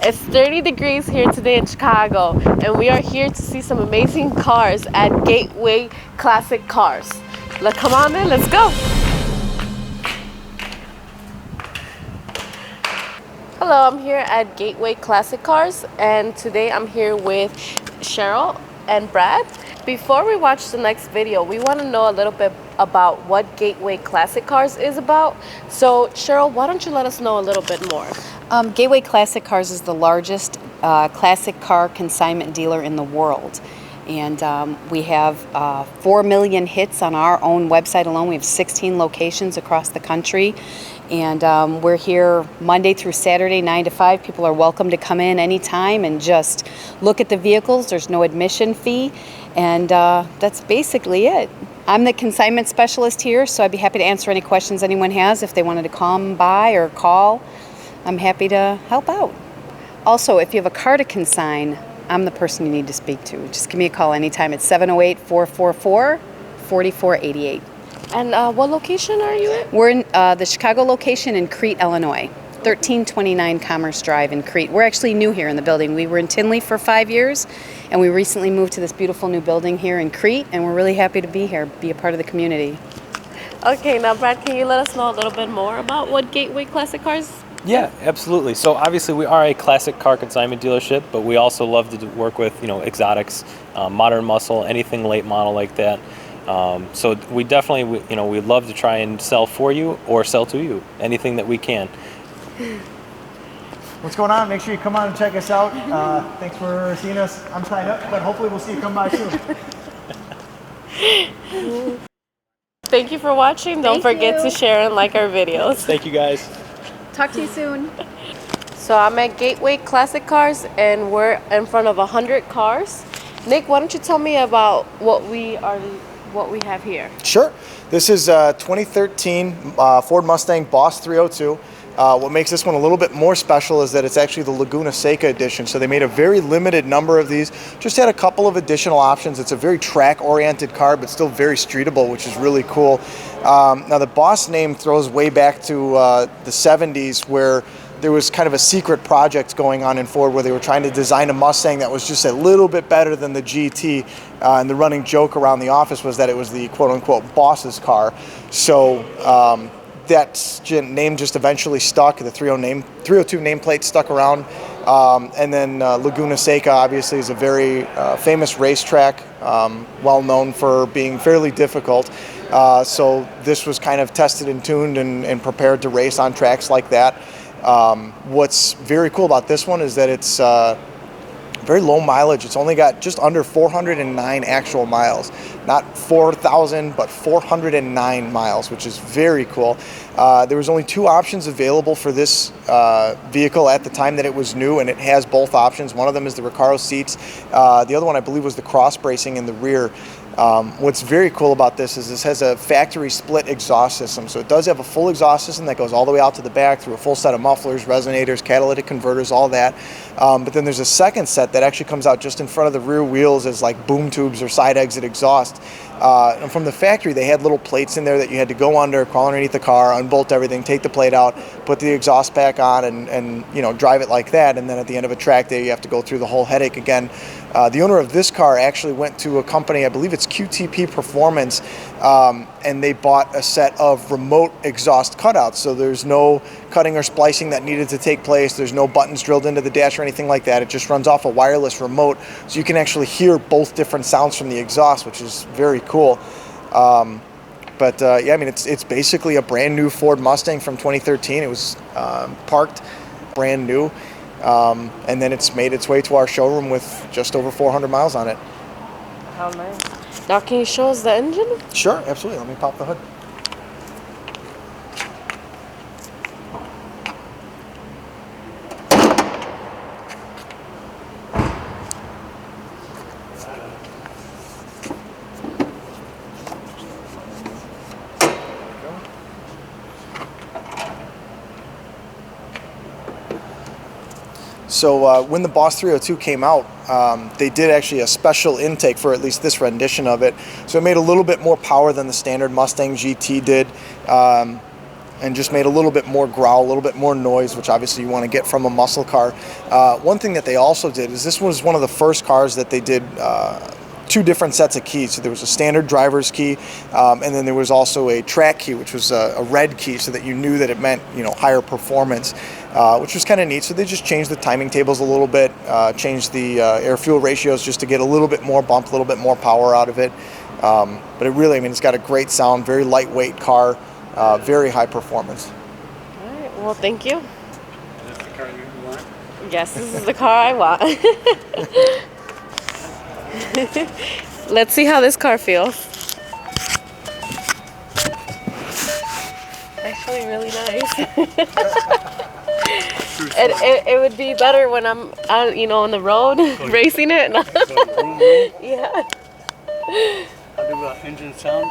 It's 30 degrees here today in Chicago, and we are here to see some amazing cars at Gateway Classic Cars. Come on in, let's go. Hello, I'm here at Gateway Classic Cars, and today I'm here with Cheryl and Brad. Before we watch the next video, we want to know a little bit about what Gateway Classic Cars is about. So Cheryl, why don't you let us know a little bit more? Gateway Classic Cars is the largest classic car consignment dealer in the world. And we have 4 million hits on our own website alone. We have 16 locations across the country. And we're here Monday through Saturday, 9 to 5. People are welcome to come in anytime and just look at the vehicles. There's no admission fee. And that's basically it. I'm the consignment specialist here, so I'd be happy to answer any questions anyone has. If they wanted to come by or call, I'm happy to help out. Also, if you have a car to consign, I'm the person you need to speak to. Just give me a call anytime. It's 708-444-4488. And what location are you in? We're in the Chicago location in Crete, Illinois. 1329 Commerce Drive in Crete. We're actually new here in the building. We were in Tinley for 5 years, and we recently moved to this beautiful new building here in Crete, and we're really happy to be here, be a part of the community. Okay, now Brad, can you let us know a little bit more about what Gateway Classic Cars? Yeah, absolutely. So obviously we are a classic car consignment dealership, but we also love to work with, exotics, modern muscle, anything late model like that. So we definitely, we'd love to try and sell for you or sell to you, anything that we can. What's going on? Make sure you come on and check us out. Thanks for seeing us. I'm signed up, but hopefully we'll see you come by soon. Thank you for watching. Don't forget to share and like our videos. Thank you, guys. Talk to you soon. So I'm at Gateway Classic Cars, and we're in front of 100 cars. Nick, why don't you tell me about what we have here? Sure. This is 2013 Ford Mustang Boss 302. What makes this one a little bit more special is that it's actually the Laguna Seca edition. So they made a very limited number of these. Just had a couple of additional options. It's a very track-oriented car, but still very streetable, which is really cool. Now the Boss name throws way back to the 70s, where there was kind of a secret project going on in Ford where they were trying to design a Mustang that was just a little bit better than the GT. And the running joke around the office was that it was the quote-unquote boss's car. So that name just eventually stuck. The 302 nameplate stuck around. And then Laguna Seca obviously is a very famous racetrack, well known for being fairly difficult. So this was kind of tested and tuned and prepared to race on tracks like that. What's very cool about this one is that it's very low mileage. It's only got just under 409 actual miles. Not 4,000, but 409 miles, which is very cool. There was only 2 options available for this vehicle at the time that it was new, and it has both options. One of them is the Recaro seats. The other one, I believe, was the cross bracing in the rear. What's very cool about this is this has a factory split exhaust system. So it does have a full exhaust system that goes all the way out to the back through a full set of mufflers, resonators, catalytic converters, all that. But then there's a second set that actually comes out just in front of the rear wheels as like boom tubes or side exit exhaust. And from the factory, they had little plates in there that you had to go under, crawl underneath the car, unbolt everything, take the plate out, put the exhaust back on, and drive it like that. And then at the end of a track day, you have to go through the whole headache again. The owner of this car actually went to a company, I believe it's QTP Performance, and they bought a set of remote exhaust cutouts. So there's no cutting or splicing that needed to take place. There's no buttons drilled into the dash or anything like that. It just runs off a wireless remote, so you can actually hear both different sounds from the exhaust, which is very cool. Yeah, I mean, it's basically a brand new Ford Mustang from 2013. It was parked brand new. And then it's made its way to our showroom with just over 400 miles on it. How nice. Now can you show us the engine? Sure, absolutely. Let me pop the hood. So when the Boss 302 came out, they did actually a special intake for at least this rendition of it. So it made a little bit more power than the standard Mustang GT did, and just made a little bit more growl, a little bit more noise, which obviously you want to get from a muscle car. One thing that they also did is this was one of the first cars that they did two different sets of keys. So there was a standard driver's key, and then there was also a track key, which was a red key, so that you knew that it meant, you know, higher performance, which was kind of neat. So they just changed the timing tables a little bit, changed the air-fuel ratios just to get a little bit more bump, a little bit more power out of it. But it really, I mean, it's got a great sound, very lightweight car, very high performance. All right. Well, thank you. Is this the car you want? Yes, this is the car I want. Let's see how this car feels. Actually, really nice. It would be better when I'm out, you know, on the road racing it. Vroom, vroom. Yeah. I'll do engine sound.